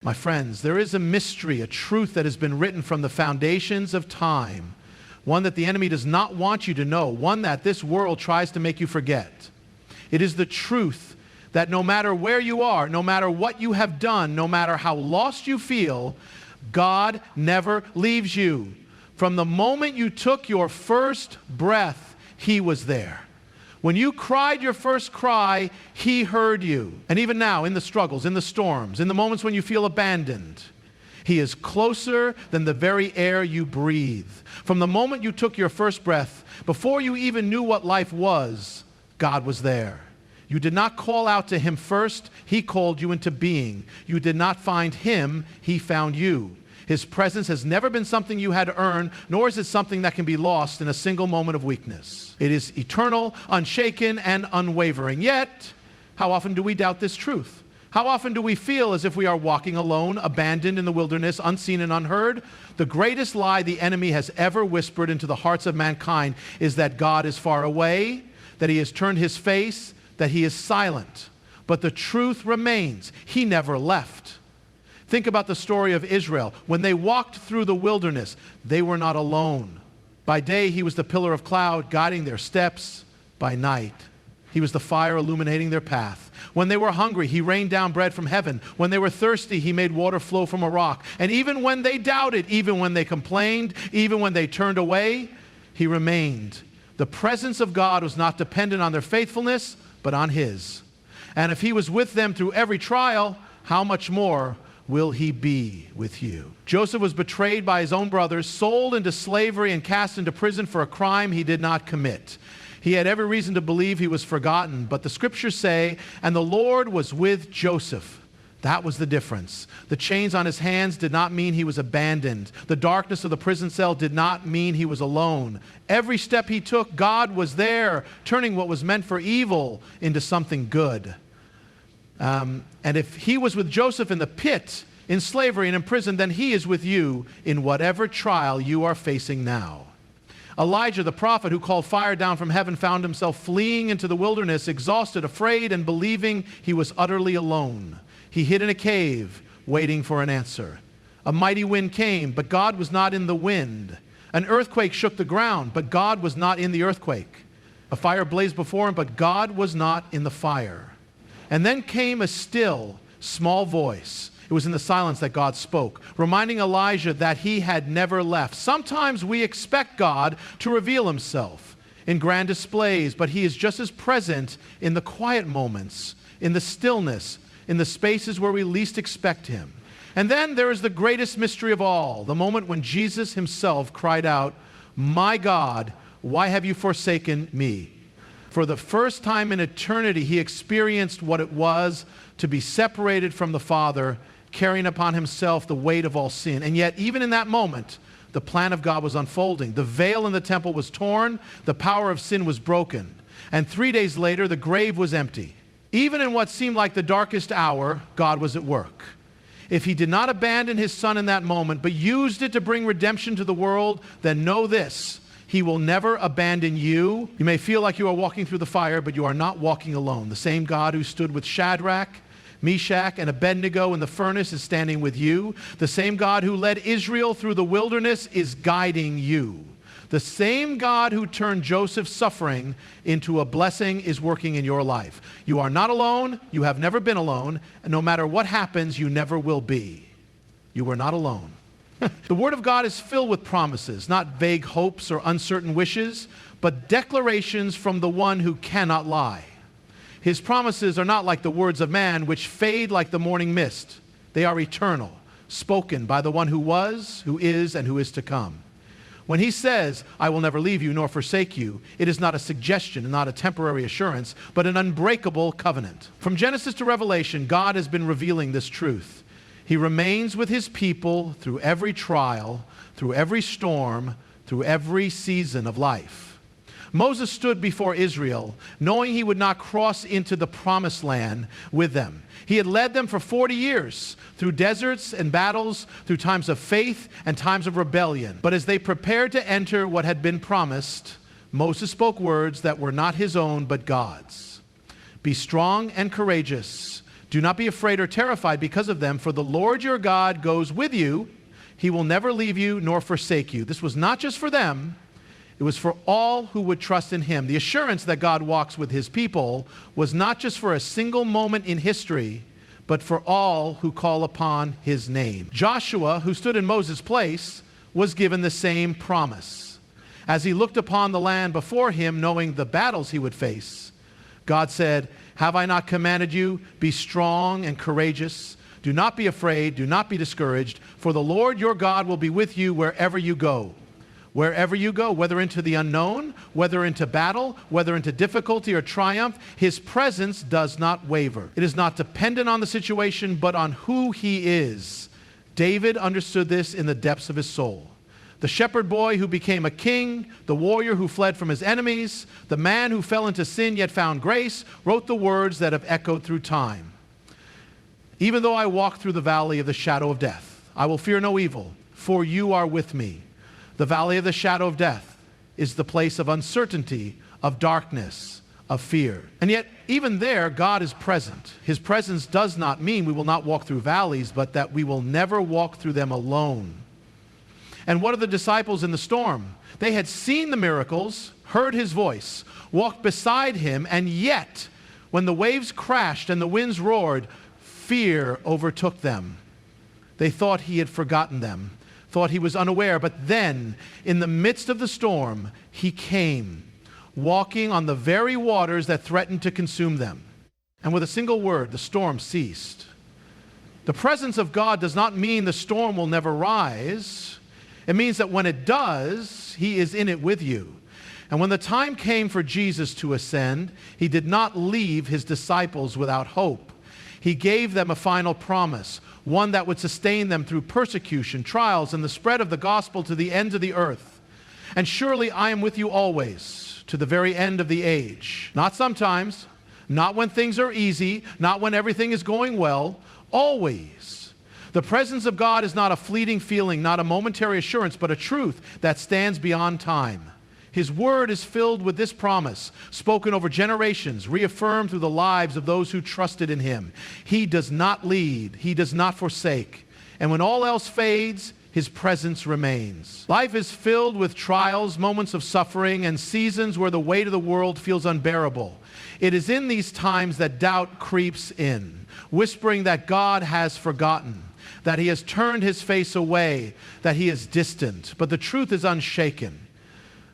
My friends, there is a mystery, a truth that has been written from the foundations of time, one that the enemy does not want you to know, one that this world tries to make you forget. It is the truth that no matter where you are, no matter what you have done, no matter how lost you feel, God never leaves you. From the moment you took your first breath, He was there. When you cried your first cry, He heard you. And even now, in the struggles, in the storms, in the moments when you feel abandoned, He is closer than the very air you breathe. From the moment you took your first breath, before you even knew what life was, God was there. You did not call out to Him first, He called you into being. You did not find Him, He found you. His presence has never been something you had to earn, nor is it something that can be lost in a single moment of weakness. It is eternal, unshaken, and unwavering. Yet, how often do we doubt this truth? How often do we feel as if we are walking alone, abandoned in the wilderness, unseen and unheard? The greatest lie the enemy has ever whispered into the hearts of mankind is that God is far away, that He has turned His face, that He is silent. But the truth remains. He never left. Think about the story of Israel. When they walked through the wilderness, they were not alone. By day, He was the pillar of cloud guiding their steps. By night, He was the fire illuminating their path. When they were hungry, He rained down bread from heaven. When they were thirsty, He made water flow from a rock. And even when they doubted, even when they complained, even when they turned away, He remained. The presence of God was not dependent on their faithfulness, but on His. And if He was with them through every trial, how much more will He be with you? Joseph was betrayed by his own brothers, sold into slavery, and cast into prison for a crime he did not commit. He had every reason to believe he was forgotten, but the scriptures say, and the Lord was with Joseph. That was the difference. The chains on his hands did not mean he was abandoned. The darkness of the prison cell did not mean he was alone. Every step he took, God was there, turning what was meant for evil into something good. And if He was with Joseph in the pit, in slavery and in prison, then He is with you in whatever trial you are facing now. Elijah, the prophet who called fire down from heaven, found himself fleeing into the wilderness, exhausted, afraid, and believing he was utterly alone. He hid in a cave, waiting for an answer. A mighty wind came, but God was not in the wind. An earthquake shook the ground, but God was not in the earthquake. A fire blazed before him, but God was not in the fire. And then came a still, small voice. It was in the silence that God spoke, reminding Elijah that He had never left. Sometimes we expect God to reveal Himself in grand displays, but He is just as present in the quiet moments, in the stillness, in the spaces where we least expect Him. And then there is the greatest mystery of all, the moment when Jesus Himself cried out, "My God, why have you forsaken me?" For the first time in eternity, He experienced what it was to be separated from the Father, carrying upon Himself the weight of all sin. And yet, even in that moment, the plan of God was unfolding. The veil in the temple was torn, the power of sin was broken. And 3 days later, the grave was empty. Even in what seemed like the darkest hour, God was at work. If He did not abandon His Son in that moment, but used it to bring redemption to the world, then know this: He will never abandon you. You may feel like you are walking through the fire, but you are not walking alone. The same God who stood with Shadrach, Meshach, and Abednego in the furnace is standing with you. The same God who led Israel through the wilderness is guiding you. The same God who turned Joseph's suffering into a blessing is working in your life. You are not alone. You have never been alone. And no matter what happens, you never will be. You are not alone. The Word of God is filled with promises, not vague hopes or uncertain wishes, but declarations from the one who cannot lie. His promises are not like the words of man, which fade like the morning mist. They are eternal, spoken by the one who was, who is, and who is to come. When He says, "I will never leave you nor forsake you," it is not a suggestion and not a temporary assurance, but an unbreakable covenant. From Genesis to Revelation, God has been revealing this truth. He remains with His people through every trial, through every storm, through every season of life. Moses stood before Israel, knowing he would not cross into the promised land with them. He had led them for 40 years, through deserts and battles, through times of faith and times of rebellion. But as they prepared to enter what had been promised, Moses spoke words that were not his own, but God's. "Be strong and courageous. Do not be afraid or terrified because of them, for the Lord your God goes with you. He will never leave you nor forsake you. This was not just for them. It was for all who would trust in him. The assurance that God walks with his people was not just for a single moment in history, but for all who call upon his name. Joshua, who stood in Moses' place, was given the same promise. As he looked upon the land before him, knowing the battles he would face, God said, have I not commanded you? Be strong and courageous. Do not be afraid. Do not be discouraged. For the Lord your God will be with you wherever you go. Wherever you go, whether into the unknown, whether into battle, whether into difficulty or triumph, his presence does not waver. It is not dependent on the situation, but on who he is. David understood this in the depths of his soul. The shepherd boy who became a king, the warrior who fled from his enemies, the man who fell into sin yet found grace, wrote the words that have echoed through time. Even though I walk through the valley of the shadow of death, I will fear no evil, for you are with me. The valley of the shadow of death is the place of uncertainty, of darkness, of fear. And yet, even there, God is present. His presence does not mean we will not walk through valleys, but that we will never walk through them alone. And what of the disciples in the storm? They had seen the miracles, heard his voice, walked beside him, and yet, when the waves crashed and the winds roared, fear overtook them. They thought he had forgotten them, thought he was unaware, but then, in the midst of the storm, he came, walking on the very waters that threatened to consume them. And with a single word, the storm ceased. The presence of God does not mean the storm will never rise. It means that when it does, he is in it with you. And when the time came for Jesus to ascend, he did not leave his disciples without hope. He gave them a final promise, one that would sustain them through persecution, trials, and the spread of the gospel to the ends of the earth. And surely I am with you always, to the very end of the age. Not sometimes, not when things are easy, not when everything is going well, always. The presence of God is not a fleeting feeling, not a momentary assurance, but a truth that stands beyond time. His word is filled with this promise, spoken over generations, reaffirmed through the lives of those who trusted in him. He does not lead, he does not forsake. And when all else fades, his presence remains. Life is filled with trials, moments of suffering, and seasons where the weight of the world feels unbearable. It is in these times that doubt creeps in, whispering that God has forgotten, that he has turned his face away, that he is distant. But the truth is unshaken.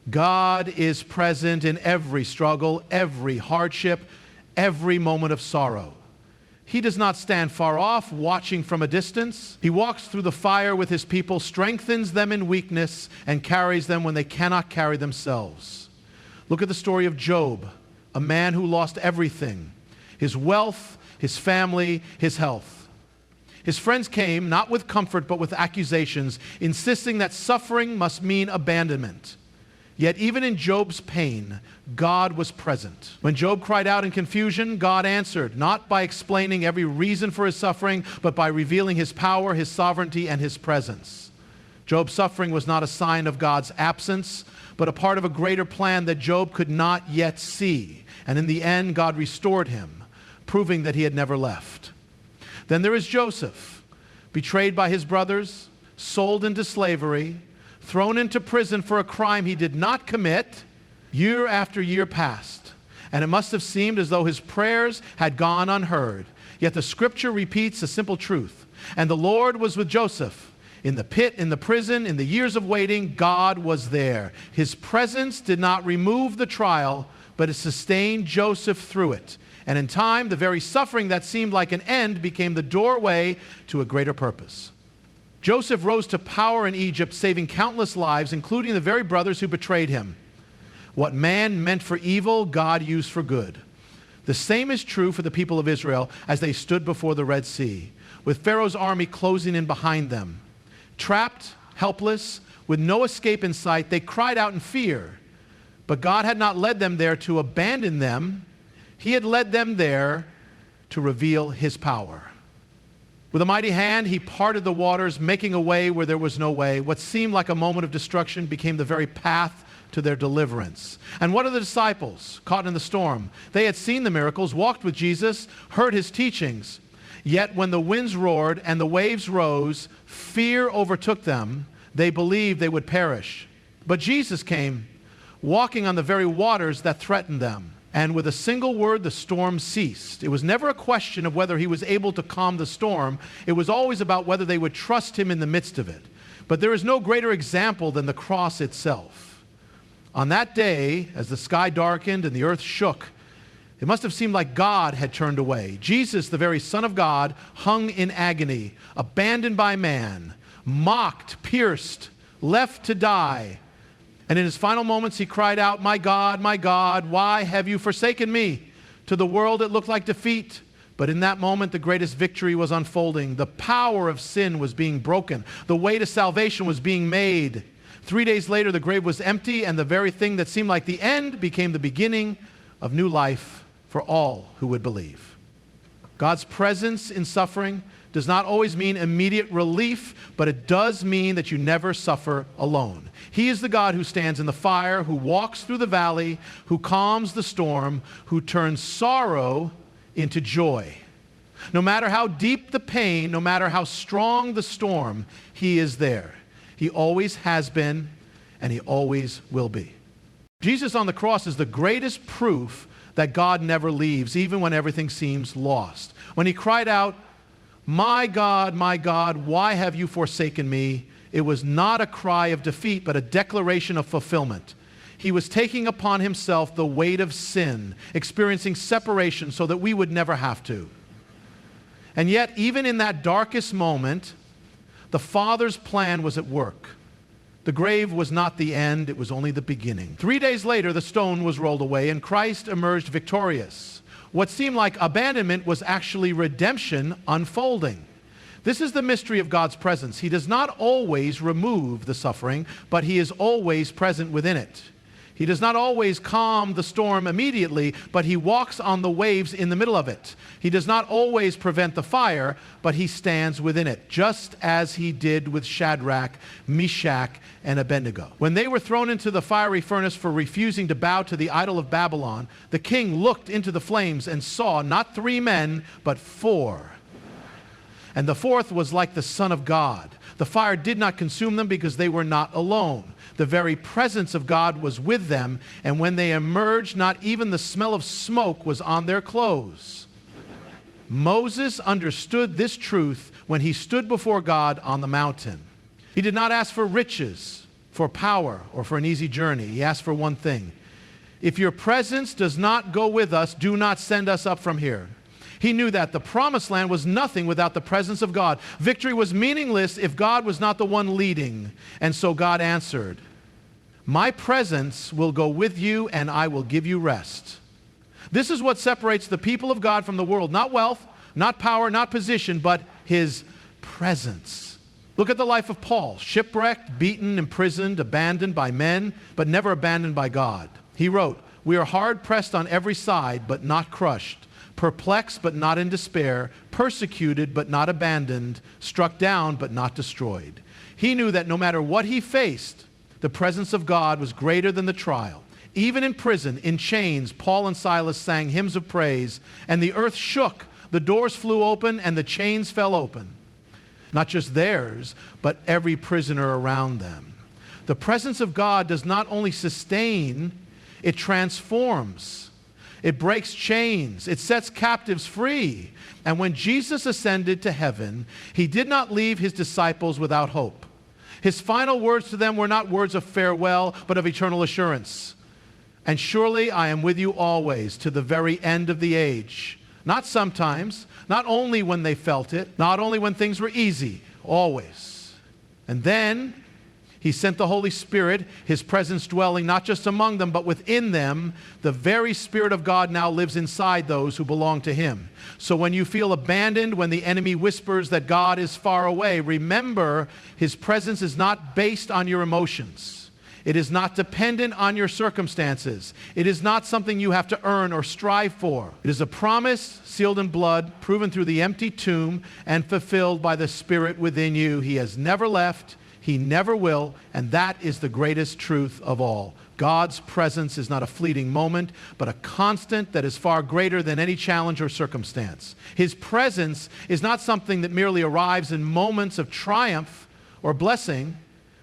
God is present in every struggle, every hardship, every moment of sorrow. He does not stand far off, watching from a distance. He walks through the fire with his people, strengthens them in weakness, and carries them when they cannot carry themselves. Look at the story of Job, a man who lost everything, his wealth, his family, his health. His friends came, not with comfort, but with accusations, insisting that suffering must mean abandonment. Yet even in Job's pain, God was present. When Job cried out in confusion, God answered, not by explaining every reason for his suffering, but by revealing his power, his sovereignty, and his presence. Job's suffering was not a sign of God's absence, but a part of a greater plan that Job could not yet see. And in the end, God restored him, proving that he had never left. Then there is Joseph, betrayed by his brothers, sold into slavery, thrown into prison for a crime he did not commit. Year after year passed, and it must have seemed as though his prayers had gone unheard. Yet the scripture repeats a simple truth. And the Lord was with Joseph. In the pit, in the prison, in the years of waiting, God was there. His presence did not remove the trial, but it sustained Joseph through it. And in time, the very suffering that seemed like an end became the doorway to a greater purpose. Joseph rose to power in Egypt, saving countless lives, including the very brothers who betrayed him. What man meant for evil, God used for good. The same is true for the people of Israel as they stood before the Red Sea, with Pharaoh's army closing in behind them. Trapped, helpless, with no escape in sight, they cried out in fear. But God had not led them there to abandon them. He had led them there to reveal his power. With a mighty hand, he parted the waters, making a way where there was no way. What seemed like a moment of destruction became the very path to their deliverance. And what of the disciples caught in the storm? They had seen the miracles, walked with Jesus, heard his teachings. Yet when the winds roared and the waves rose, fear overtook them. They believed they would perish. But Jesus came, walking on the very waters that threatened them. And with a single word, the storm ceased. It was never a question of whether he was able to calm the storm. It was always about whether they would trust him in the midst of it. But there is no greater example than the cross itself. On that day, as the sky darkened and the earth shook, it must have seemed like God had turned away. Jesus, the very Son of God, hung in agony, abandoned by man, mocked, pierced, left to die. And in his final moments, he cried out, my God, why have you forsaken me?" To the world, it looked like defeat. But in that moment, the greatest victory was unfolding. The power of sin was being broken. The way to salvation was being made. 3 days later, the grave was empty, and the very thing that seemed like the end became the beginning of new life for all who would believe. God's presence in suffering does not always mean immediate relief, but it does mean that you never suffer alone. He is the God who stands in the fire, who walks through the valley, who calms the storm, who turns sorrow into joy. No matter how deep the pain, no matter how strong the storm, he is there. He always has been, and he always will be. Jesus on the cross is the greatest proof that God never leaves, even when everything seems lost. When he cried out, my God, why have you forsaken me?" It was not a cry of defeat, but a declaration of fulfillment. He was taking upon himself the weight of sin, experiencing separation so that we would never have to. And yet, even in that darkest moment, the Father's plan was at work. The grave was not the end, it was only the beginning. 3 days later, the stone was rolled away and Christ emerged victorious. What seemed like abandonment was actually redemption unfolding. This is the mystery of God's presence. He does not always remove the suffering, but he is always present within it. He does not always calm the storm immediately, but he walks on the waves in the middle of it. He does not always prevent the fire, but he stands within it, just as he did with Shadrach, Meshach, and Abednego. When they were thrown into the fiery furnace for refusing to bow to the idol of Babylon, the king looked into the flames and saw not 3 men, but 4. And the 4th was like the Son of God. The fire did not consume them because they were not alone. The very presence of God was with them, and when they emerged, not even the smell of smoke was on their clothes. Moses understood this truth when he stood before God on the mountain. He did not ask for riches, for power, or for an easy journey. He asked for one thing. If your presence does not go with us, do not send us up from here. He knew that the promised land was nothing without the presence of God. Victory was meaningless if God was not the one leading. And so God answered, my presence will go with you and I will give you rest. This is what separates the people of God from the world. Not wealth, not power, not position, but his presence. Look at the life of Paul, shipwrecked, beaten, imprisoned, abandoned by men, but never abandoned by God. He wrote, we are hard pressed on every side, but not crushed. Perplexed, but not in despair, persecuted, but not abandoned, struck down, but not destroyed. He knew that no matter what he faced, the presence of God was greater than the trial. Even in prison, in chains, Paul and Silas sang hymns of praise, and the earth shook, the doors flew open, and the chains fell open. Not just theirs, but every prisoner around them. The presence of God does not only sustain, it transforms. It breaks chains. It sets captives free. And when Jesus ascended to heaven, he did not leave his disciples without hope. His final words to them were not words of farewell, but of eternal assurance. And surely I am with you always to the very end of the age. Not sometimes, not only when they felt it, not only when things were easy, always. And then he sent the Holy Spirit, his presence dwelling not just among them, but within them. The very Spirit of God now lives inside those who belong to him. So when you feel abandoned, when the enemy whispers that God is far away, remember his presence is not based on your emotions. It is not dependent on your circumstances. It is not something you have to earn or strive for. It is a promise sealed in blood, proven through the empty tomb, and fulfilled by the Spirit within you. He has never left. He never will, and that is the greatest truth of all. God's presence is not a fleeting moment, but a constant that is far greater than any challenge or circumstance. His presence is not something that merely arrives in moments of triumph or blessing,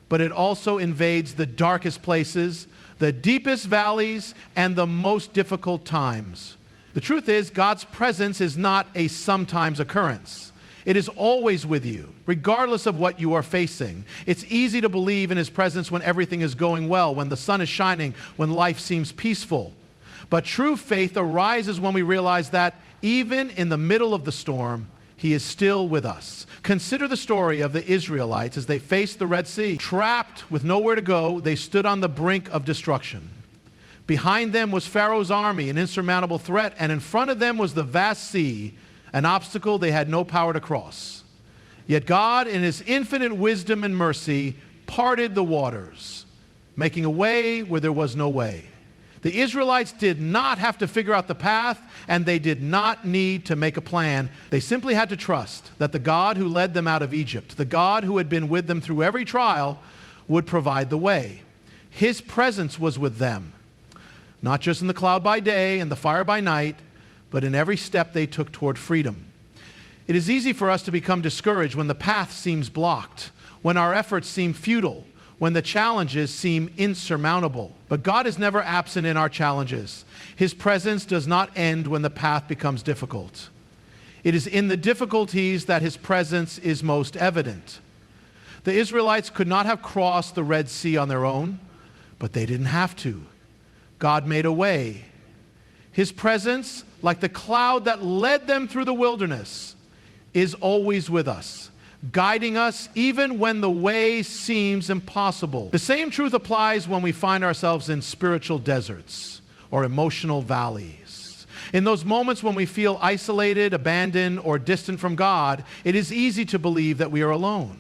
but it also invades the darkest places, the deepest valleys, and the most difficult times. The truth is, God's presence is not a sometimes occurrence. It is always with you, regardless of what you are facing. It's easy to believe in His presence when everything is going well, when the sun is shining, when life seems peaceful. But true faith arises when we realize that even in the middle of the storm, He is still with us. Consider the story of the Israelites as they faced the Red Sea. Trapped with nowhere to go, they stood on the brink of destruction. Behind them was Pharaoh's army, an insurmountable threat, and in front of them was the vast sea, an obstacle they had no power to cross. Yet God, in His infinite wisdom and mercy, parted the waters, making a way where there was no way. The Israelites did not have to figure out the path, and they did not need to make a plan. They simply had to trust that the God who led them out of Egypt, the God who had been with them through every trial, would provide the way. His presence was with them, not just in the cloud by day and the fire by night, but in every step they took toward freedom. It is easy for us to become discouraged when the path seems blocked, when our efforts seem futile, when the challenges seem insurmountable. But God is never absent in our challenges. His presence does not end when the path becomes difficult. It is in the difficulties that His presence is most evident. The Israelites could not have crossed the Red Sea on their own, but they didn't have to. God made a way. His presence, like the cloud that led them through the wilderness, is always with us, guiding us even when the way seems impossible. The same truth applies when we find ourselves in spiritual deserts or emotional valleys. In those moments when we feel isolated, abandoned, or distant from God, it is easy to believe that we are alone.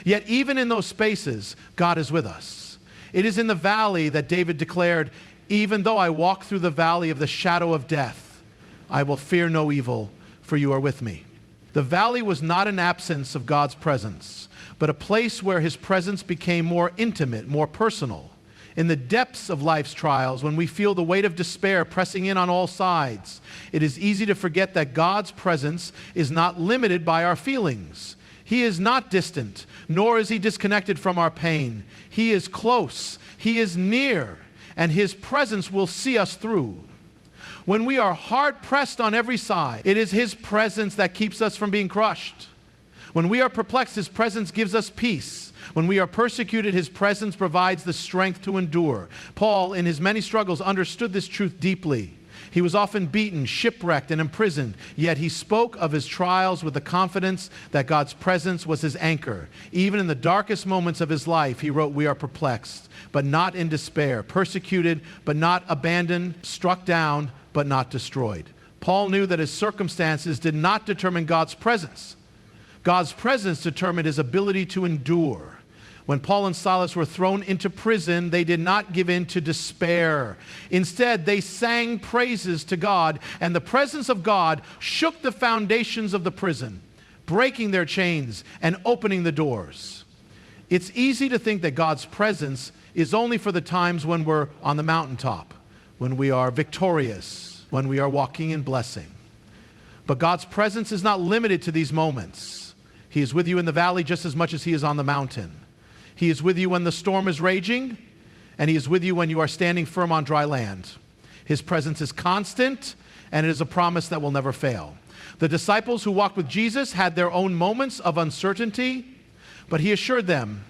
Yet even in those spaces, God is with us. It is in the valley that David declared, "Even though I walk through the valley of the shadow of death, I will fear no evil, for you are with me." The valley was not an absence of God's presence, but a place where His presence became more intimate, more personal. In the depths of life's trials, when we feel the weight of despair pressing in on all sides, it is easy to forget that God's presence is not limited by our feelings. He is not distant, nor is He disconnected from our pain. He is close, He is near, and His presence will see us through. When we are hard-pressed on every side, it is His presence that keeps us from being crushed. When we are perplexed, His presence gives us peace. When we are persecuted, His presence provides the strength to endure. Paul, in his many struggles, understood this truth deeply. He was often beaten, shipwrecked, and imprisoned, yet he spoke of his trials with the confidence that God's presence was his anchor. Even in the darkest moments of his life, he wrote, "We are perplexed, but not in despair, persecuted, but not abandoned, struck down, but not destroyed." Paul knew that his circumstances did not determine God's presence. God's presence determined his ability to endure. When Paul and Silas were thrown into prison, they did not give in to despair. Instead, they sang praises to God, and the presence of God shook the foundations of the prison, breaking their chains and opening the doors. It's easy to think that God's presence is only for the times when we're on the mountaintop, when we are victorious, when we are walking in blessing. But God's presence is not limited to these moments. He is with you in the valley just as much as He is on the mountain. He is with you when the storm is raging, and He is with you when you are standing firm on dry land. His presence is constant, and it is a promise that will never fail. The disciples who walked with Jesus had their own moments of uncertainty, but He assured them,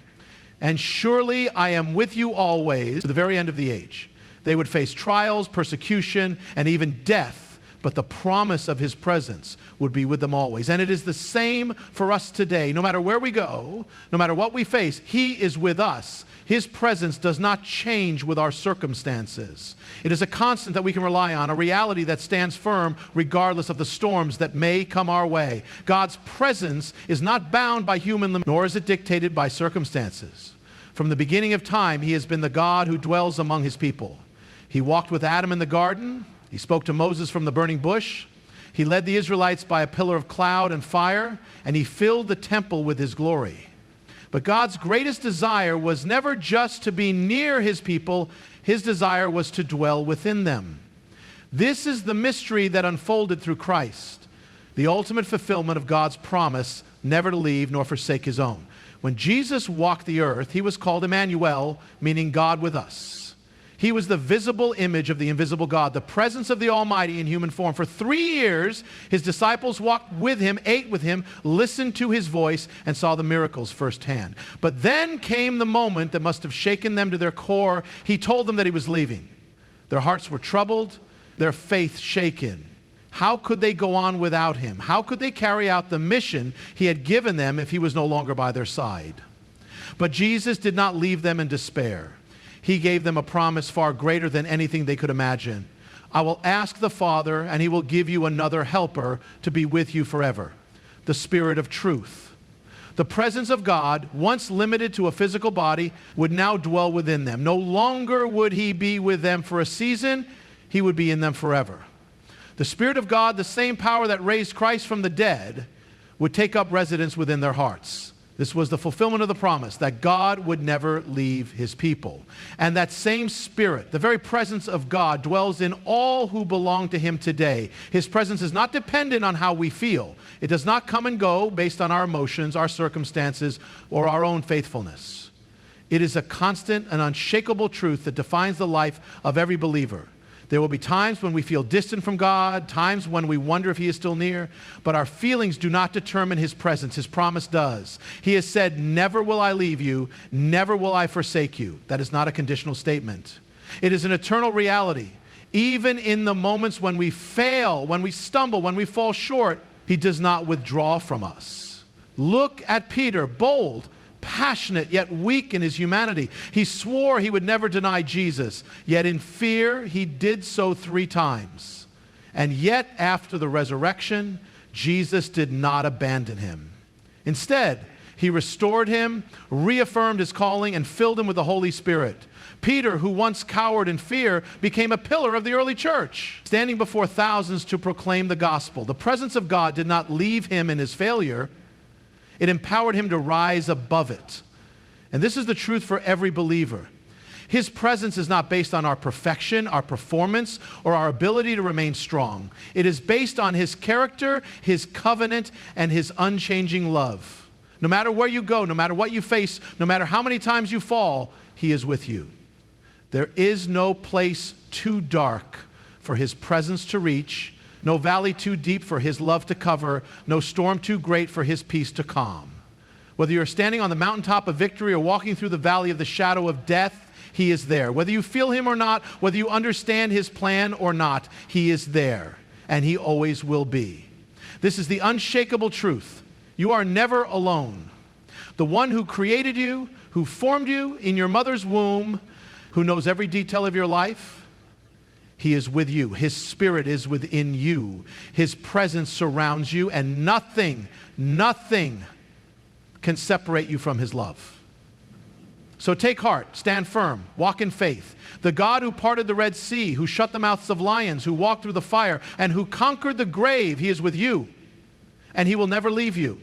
"And surely I am with you always to the very end of the age." They would face trials, persecution, and even death, but the promise of His presence would be with them always. And it is the same for us today. No matter where we go, no matter what we face, He is with us. His presence does not change with our circumstances. It is a constant that we can rely on, a reality that stands firm regardless of the storms that may come our way. God's presence is not bound by human limits, nor is it dictated by circumstances. From the beginning of time, He has been the God who dwells among His people. He walked with Adam in the garden. He spoke to Moses from the burning bush. He led the Israelites by a pillar of cloud and fire, and He filled the temple with His glory. But God's greatest desire was never just to be near his people. His desire was to dwell within them. This is the mystery that unfolded through Christ, the ultimate fulfillment of God's promise never to leave nor forsake his own. When Jesus walked the earth, he was called Emmanuel, meaning God with us. He was the visible image of the invisible God, the presence of the Almighty in human form. For 3 years, his disciples walked with him, ate with him, listened to his voice, and saw the miracles firsthand. But then came the moment that must have shaken them to their core. He told them that he was leaving. Their hearts were troubled, their faith shaken. How could they go on without him? How could they carry out the mission he had given them if he was no longer by their side? But Jesus did not leave them in despair. He gave them a promise far greater than anything they could imagine. I will ask the Father, and he will give you another helper to be with you forever, the Spirit of truth. The presence of God, once limited to a physical body, would now dwell within them. No longer would he be with them for a season, he would be in them forever. The Spirit of God, the same power that raised Christ from the dead, would take up residence within their hearts. This was the fulfillment of the promise that God would never leave his people. And that same Spirit, the very presence of God, dwells in all who belong to him today. His presence is not dependent on how we feel. It does not come and go based on our emotions, our circumstances, or our own faithfulness. It is a constant and unshakable truth that defines the life of every believer. There will be times when we feel distant from God, times when we wonder if he is still near, but our feelings do not determine his presence. His promise does. He has said, "Never will I leave you, never will I forsake you." That is not a conditional statement. It is an eternal reality. Even in the moments when we fail, when we stumble, when we fall short, he does not withdraw from us. Look at Peter, bold, passionate, yet weak in his humanity. He swore he would never deny Jesus, yet in fear he did so 3 times. And yet after the resurrection, Jesus did not abandon him. Instead, he restored him, reaffirmed his calling, and filled him with the Holy Spirit. Peter, who once cowered in fear, became a pillar of the early church, standing before thousands to proclaim the gospel. The presence of God did not leave him in his failure. It empowered him to rise above it. And this is the truth for every believer. His presence is not based on our perfection, our performance, or our ability to remain strong. It is based on his character, his covenant, and his unchanging love. No matter where you go, no matter what you face, no matter how many times you fall, he is with you. There is no place too dark for his presence to reach, no valley too deep for his love to cover, no storm too great for his peace to calm. Whether you're standing on the mountaintop of victory or walking through the valley of the shadow of death, he is there. Whether you feel him or not, whether you understand his plan or not, he is there, and he always will be. This is the unshakable truth. You are never alone. The one who created you, who formed you in your mother's womb, who knows every detail of your life, he is with you. His Spirit is within you. His presence surrounds you, and nothing can separate you from his love. So take heart, stand firm, walk in faith. The God who parted the Red Sea, who shut the mouths of lions, who walked through the fire, and who conquered the grave, he is with you, and he will never leave you.